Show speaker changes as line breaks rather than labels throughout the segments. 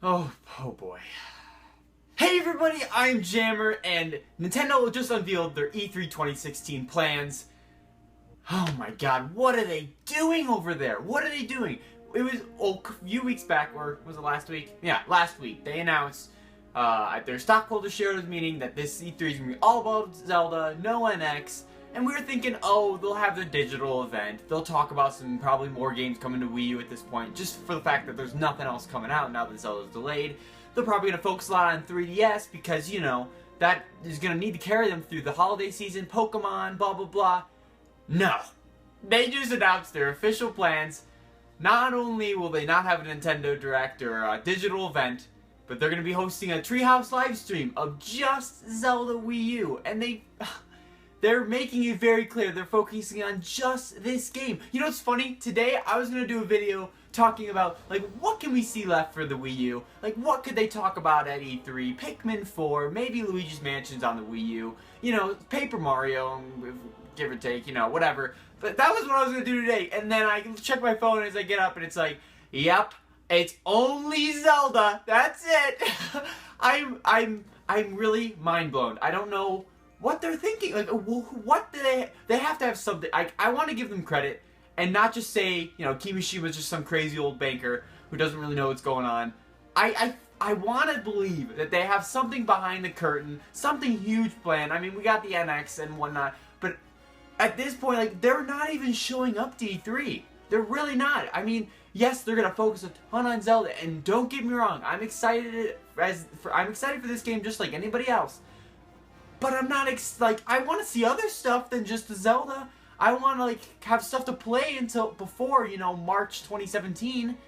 Oh boy. Hey everybody, I'm Jammer, and Nintendo just unveiled their E3 2016 plans. Oh my god, what are they doing over there? What are they doing? It was a few weeks back, or was it last week? Yeah, last week, they announced at their stockholder shareholders meeting that this E3 is going to be all about Zelda, no NX, and we were thinking, oh, they'll have their digital event, they'll talk about some probably more games coming to Wii U at this point, just for the fact that there's nothing else coming out now that Zelda's delayed. They're probably going to focus a lot on 3DS because, you know, that is going to need to carry them through the holiday season, Pokemon, blah blah blah. No. They just announced their official plans. Not only will they not have a Nintendo Direct or a digital event, but they're going to be hosting a Treehouse live stream of just Zelda Wii U. And they're making it very clear they're focusing on just this game. You know what's funny? Today I was going to do a video talking about, like, what can we see left for the Wii U? Like, what could they talk about at E3? Pikmin 4, maybe Luigi's Mansion's on the Wii U, you know, Paper Mario, give or take, you know, whatever. But that was what I was going to do today, and then I check my phone as I get up, and it's like, yep, it's only Zelda, that's it! I'm really mind blown. I don't know what they're thinking. Like, what do they have to have something. I want to give them credit and not just say, you know, Kimishima's just some crazy old banker who doesn't really know what's going on. I want to believe that they have something behind the curtain, something huge planned. I mean, we got the NX and whatnot, but at this point, like, they're not even showing up to E3. They're really not. I mean, yes, they're gonna focus a ton on Zelda, and don't get me wrong, I'm excited for this game just like anybody else. But I'm not I want to see other stuff than just the Zelda. I want to, like, have stuff to play until before, you know, March 2017.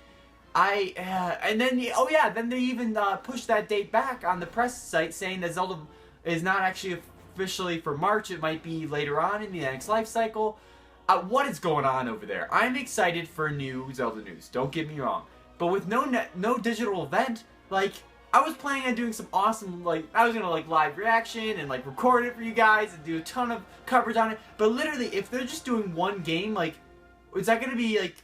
And then, oh yeah, then they even pushed that date back on the press site, saying that Zelda is not actually officially for March. It might be later on in the next life cycle. What is going on over there? I'm excited for new Zelda news. Don't get me wrong, but with no digital event, like, I was planning on doing some awesome, like, I was gonna, like, live reaction and, like, record it for you guys and do a ton of coverage on it. But literally, if they're just doing one game, like, is that gonna be, like,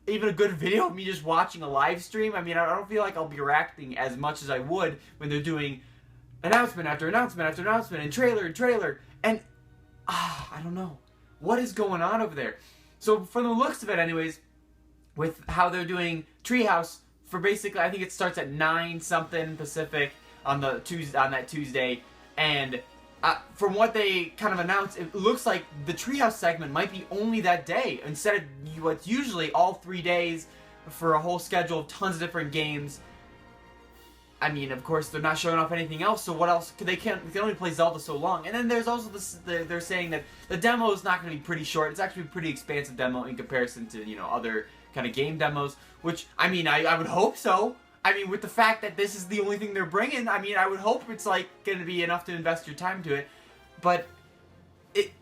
even a good video of me just watching a live stream? I mean, I don't feel like I'll be reacting as much as I would when they're doing announcement after announcement after announcement and trailer, and I don't know what is going on over there. So from the looks of it, anyways, with how they're doing Treehouse for basically, I think it starts at 9 something Pacific on that Tuesday, and from what they kind of announced, it looks like the Treehouse segment might be only that day instead of what's usually all 3 days for a whole schedule of tons of different games. I mean, of course, they're not showing off anything else, so what else? They can only play Zelda so long. And then there's also they're saying that the demo is not going to be pretty short. It's actually a pretty expansive demo in comparison to, you know, other kind of game demos, which, I mean, I would hope so. I mean, with the fact that this is the only thing they're bringing, I mean, I would hope it's, like, going to be enough to invest your time to it. But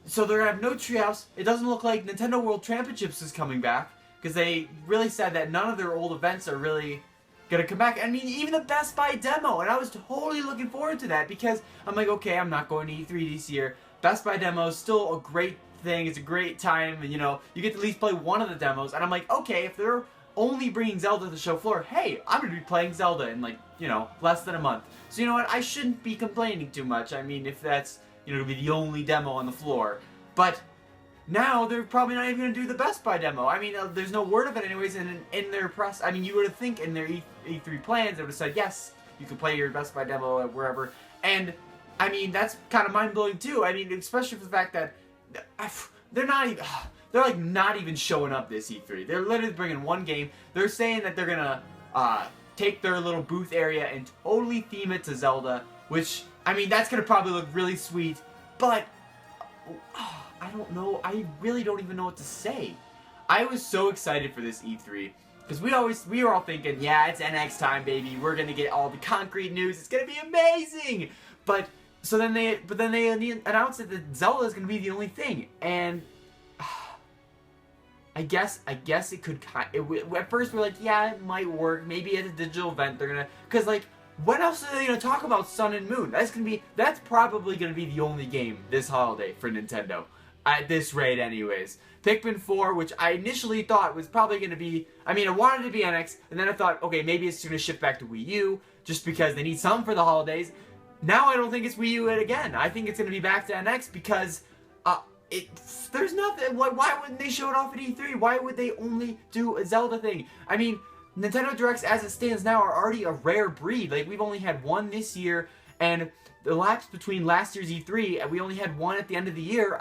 so they're going to have no Treehouse. It doesn't look like Nintendo World Championships is coming back, because they really said that none of their old events are really gonna come back. I mean, even the Best Buy demo, and I was totally looking forward to that, because I'm like, okay, I'm not going to E3 this year. Best Buy demo is still a great thing. It's a great time, and, you know, you get to at least play one of the demos. And I'm like, okay, if they're only bringing Zelda to the show floor, hey, I'm gonna be playing Zelda in, like, you know, less than a month. So you know what? I shouldn't be complaining too much. I mean, if that's, you know, gonna be the only demo on the floor, but now they're probably not even going to do the Best Buy demo. I mean, there's no word of it anyways in their press. I mean, you would have think in their E3 plans they would have said, yes, you can play your Best Buy demo at wherever. And, I mean, that's kind of mind-blowing too. I mean, especially for the fact that they're not even, they're, like, not even showing up this E3. They're literally bringing one game. They're saying that they're going to take their little booth area and totally theme it to Zelda, which, I mean, that's going to probably look really sweet, but I don't know. I really don't even know what to say. I was so excited for this E3 because we were all thinking, yeah, it's NX time, baby. We're gonna get all the concrete news. It's gonna be amazing. But then they announced that Zelda is gonna be the only thing, and I guess it could. At first we're like, yeah, it might work. Maybe at a digital event they're gonna, because, like, when else are they gonna talk about Sun and Moon? That's probably gonna be the only game this holiday for Nintendo. at this rate anyways. Pikmin 4, which I initially thought was probably going to be, I mean, I wanted it to be NX, and then I thought, okay, maybe it's going to shift back to Wii U, just because they need some for the holidays. Now I don't think it's Wii U again. I think it's going to be back to NX because there's nothing. Why wouldn't they show it off at E3? Why would they only do a Zelda thing? I mean, Nintendo Directs as it stands now are already a rare breed. Like, we've only had one this year, and the lapse between last year's E3, and we only had one at the end of the year.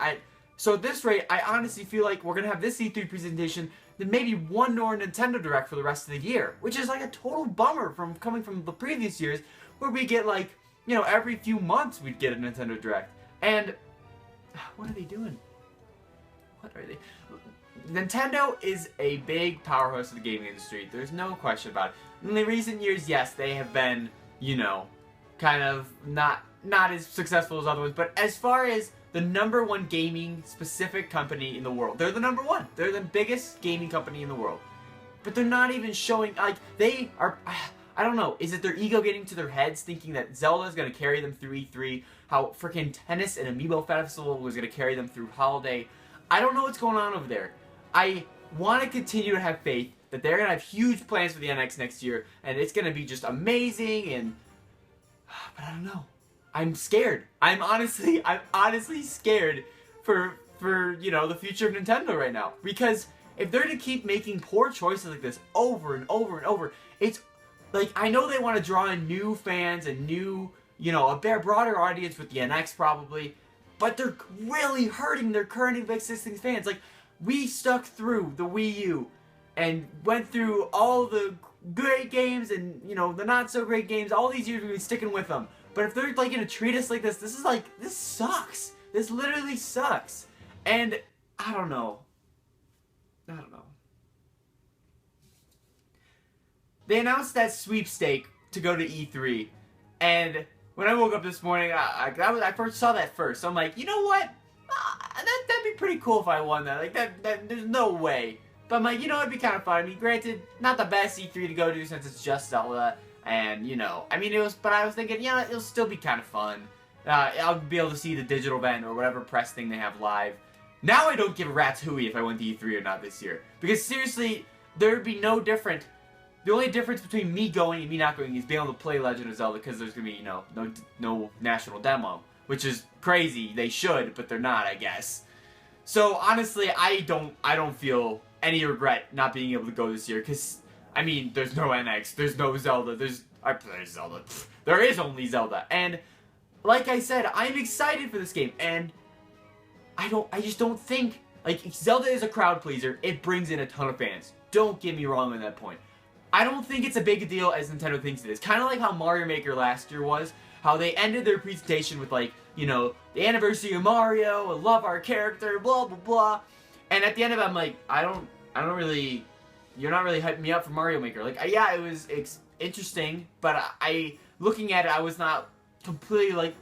So at this rate, I honestly feel like we're going to have this E3 presentation, then maybe one more Nintendo Direct for the rest of the year, which is like a total bummer from coming from the previous years, where we get like, you know, every few months we'd get a Nintendo Direct. And what are they doing? What are they? Nintendo is a big powerhouse of the gaming industry. There's no question about it. In the recent years, yes, they have been, you know, kind of not as successful as other ones, but as far as the #1 gaming specific company in the world, they're the #1. They're the biggest gaming company in the world. But they're not even showing, like, they are, I don't know, is it their ego getting to their heads thinking that Zelda is going to carry them through E3, how freaking Tennis and Amiibo Festival was going to carry them through Holiday? I don't know what's going on over there. I want to continue to have faith that they're going to have huge plans for the NX next year, and it's going to be just amazing, and but I don't know. I'm scared. I'm honestly scared for you know, the future of Nintendo right now, because if they're to keep making poor choices like this over and over and over, it's like, I know they want to draw in new fans and new, you know, a broader audience with the NX probably, but they're really hurting their current existing fans. Like, we stuck through the Wii U and went through all the great games and, you know, the not so great games. All these years we've been sticking with them. But if they're like going to treat us like this, this sucks. This literally sucks. And I don't know. They announced that sweepstake to go to E3, and when I woke up this morning, I first saw that first. So I'm like, you know what? That'd be pretty cool if I won that. Like, that there's no way. But I'm like, you know, it'd be kind of fun. I mean, granted, not the best E3 to go to since it's just Zelda, and, you know, I mean, but I was thinking, you know, it'll still be kind of fun. I'll be able to see the digital event or whatever press thing they have live. Now I don't give a rat's hooey if I went to E3 or not this year. Because seriously, there'd be no different. The only difference between me going and me not going is being able to play Legend of Zelda, because there's going to be, you know, no national demo. Which is crazy. They should, but they're not, I guess. So, honestly, I don't feel any regret not being able to go this year, because, I mean, there's no NX, there's no Zelda, there's Zelda. There is only Zelda. And, like I said, I'm excited for this game, and I just don't think, like, Zelda is a crowd pleaser. It brings in a ton of fans. Don't get me wrong on that point. I don't think it's a big deal as Nintendo thinks it is. Kind of like how Mario Maker last year was. How they ended their presentation with, like, you know, the anniversary of Mario, I love our character, blah, blah, blah. And at the end of it, I'm like, you're not really hyping me up for Mario Maker. Like, yeah, it's interesting, but looking at it, I was not completely like,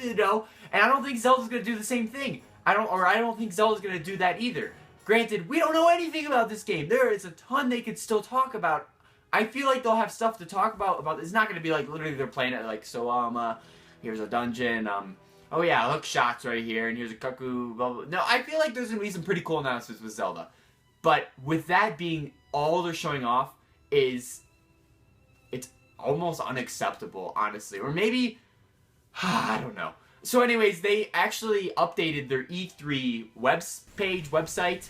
you know? And I don't think Zelda's gonna do the same thing. I don't think Zelda's gonna do that either. Granted, we don't know anything about this game. There is a ton they could still talk about. I feel like they'll have stuff to talk about. It's not going to be like literally they're playing it like, so, here's a dungeon, oh yeah, hook shots right here, and here's a cuckoo, blah, blah. No, I feel like there's going to be some pretty cool announcements with Zelda. But with that being all they're showing off it's almost unacceptable, honestly. Or maybe, I don't know. So anyways, they actually updated their E3 website,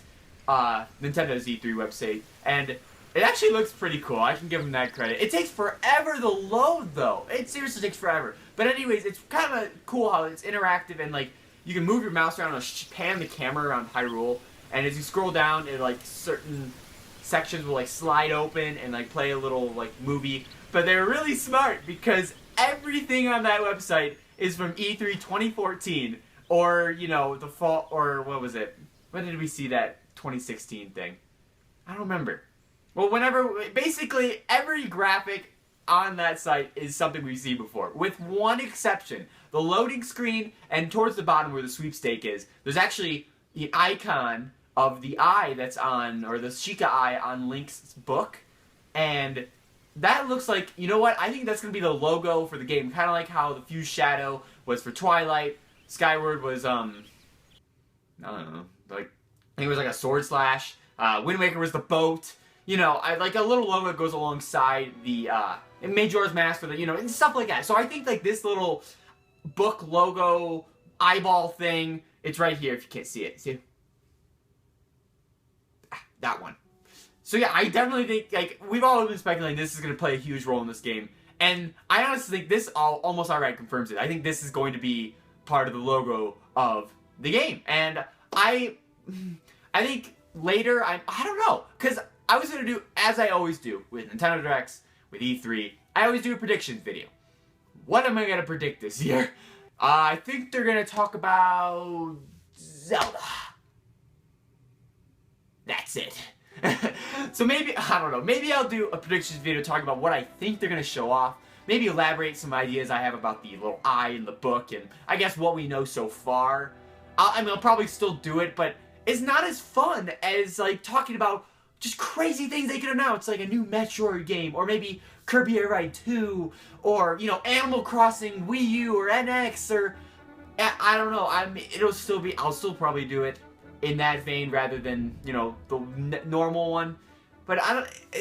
Nintendo's E3 website, and it actually looks pretty cool. I can give them that credit. It takes forever to load, though. It seriously takes forever. But anyways, it's kind of cool how it's interactive, and, like, you can move your mouse around and pan the camera around Hyrule, and as you scroll down, like, certain sections will, like, slide open and, like, play a little, like, movie. But they're really smart, because everything on that website is from E3 2014, or, you know, the fall, or what was it? When did we see that 2016 thing? I don't remember. Well, basically, every graphic on that site is something we've seen before, with one exception. The loading screen, and towards the bottom where the sweepstake is, there's actually the icon of the eye that's on, or the Sheikah eye on Link's book, and that looks like, you know what, I think that's going to be the logo for the game, kind of like how the Fused Shadow was for Twilight, Skyward was, I don't know, like, I think it was like a sword slash. Wind Waker was the boat. You know, I like a little logo that goes alongside the Majora's Mask for the, you know, and stuff like that. So I think like this little book logo eyeball thing, it's right here if you can't see it. See? That one. So yeah, I definitely think, like, we've all been speculating this is going to play a huge role in this game. And I honestly think this almost outright confirms it. I think this is going to be part of the logo of the game. And I think later, I don't know. Because I was going to do, as I always do with Nintendo Directs, with E3, I always do a predictions video. What am I going to predict this year? I think they're going to talk about Zelda. That's it. So maybe, I don't know, maybe I'll do a predictions video talking about what I think they're going to show off. Maybe elaborate some ideas I have about the little eye in the book and I guess what we know so far. I mean, I'll probably still do it, but it's not as fun as, like, talking about just crazy things they can announce, like a new Metroid game, or maybe Kirby Air Ride 2, or, you know, Animal Crossing Wii U or NX, or, I don't know, I'll still probably do it in that vein rather than, you know, the normal one. But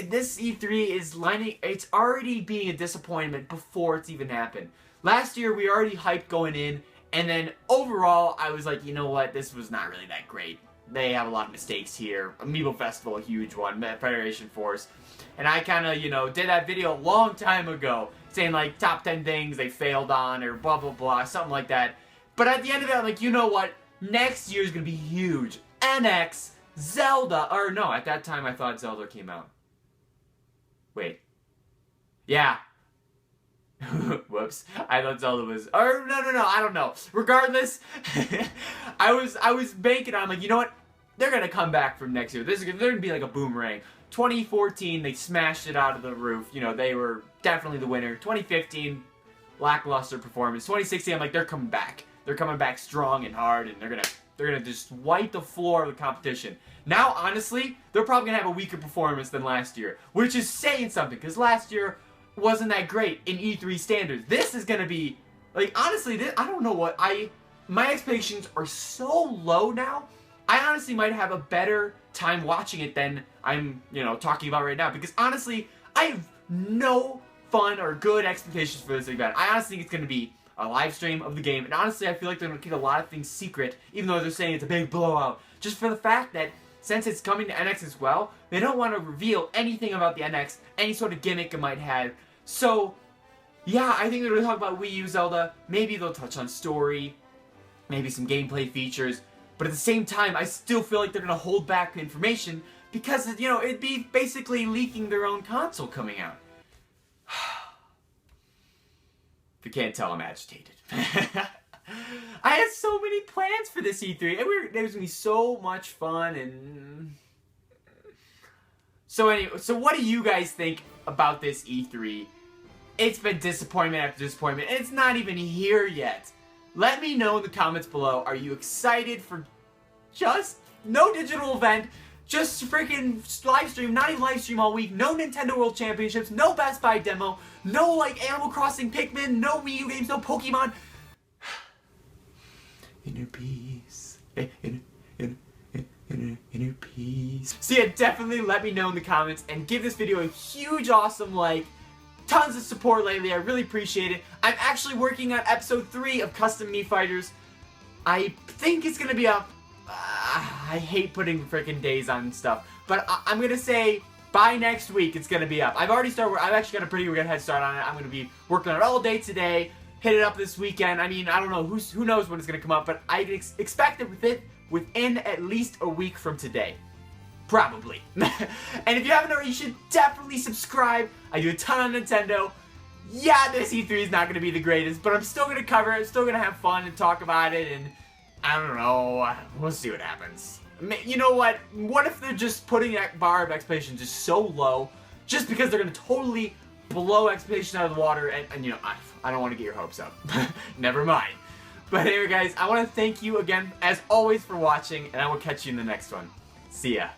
this E3 is it's already being a disappointment before it's even happened. Last year, we already hyped going in, and then overall, I was like, you know what, this was not really that great. They have a lot of mistakes here. Amiibo Festival, a huge one. Federation Force. And I kind of, you know, did that video a long time ago, saying, like, top 10 things they failed on, or blah, blah, blah, something like that. But at the end of it, I'm like, you know what? Next year's gonna be huge. NX, Zelda, or no, at that time I thought Zelda came out. Wait. Yeah. Whoops. I thought Zelda was, or no, I don't know. Regardless, I was banking on, like, you know what? They're gonna come back from next year. They're gonna be like a boomerang. 2014, they smashed it out of the roof. You know, they were definitely the winner. 2015, lackluster performance. 2016, I'm like, they're coming back. They're coming back strong and hard, and they're gonna just wipe the floor of the competition. Now, honestly, they're probably gonna have a weaker performance than last year, which is saying something, because last year wasn't that great in E3 standards. This is gonna be, like, honestly, I don't know what, my expectations are so low now, I honestly might have a better time watching it than I'm, you know, talking about right now, because honestly, I have no fun or good expectations for this event. I honestly think it's gonna be a live stream of the game, and honestly, I feel like they're going to keep a lot of things secret, even though they're saying it's a big blowout, just for the fact that, since it's coming to NX as well, they don't want to reveal anything about the NX, any sort of gimmick it might have. So, yeah, I think they're going to talk about Wii U Zelda, maybe they'll touch on story, maybe some gameplay features, but at the same time, I still feel like they're going to hold back information, because, you know, it'd be basically leaking their own console coming out. If you can't tell, I'm agitated. I had so many plans for this E3. It was going to be so much fun. And so anyway, so what do you guys think about this E3? It's been disappointment after disappointment, and it's not even here yet. Let me know in the comments below. Are you excited for just no digital event? Just freaking live stream, not even live stream all week, no Nintendo World Championships, no Best Buy demo, no, like, Animal Crossing Pikmin, no Wii U games, no Pokemon. Inner peace. Inner peace. So yeah, definitely let me know in the comments and give this video a huge awesome like. Tons of support lately, I really appreciate it. I'm actually working on episode 3 of Custom Mii Fighters. I think it's gonna be up. I hate putting freaking days on stuff, but I'm gonna say by next week it's gonna be up. I've actually got a pretty good head start on it. I'm gonna be working on it all day today. Hit it up this weekend. I mean, I don't know who knows when it's gonna come up, but I expect it within at least a week from today. Probably. And if you haven't already, you should definitely subscribe. I do a ton on Nintendo. Yeah, this E3 is not going to be the greatest, but I'm still going to cover it. I'm still going to have fun and talk about it, and I don't know. We'll see what happens. You know what? What if they're just putting that bar of expectations just so low, just because they're going to totally blow expectations out of the water, and you know, I don't want to get your hopes up. Never mind. But anyway, guys, I want to thank you again, as always, for watching, and I will catch you in the next one. See ya.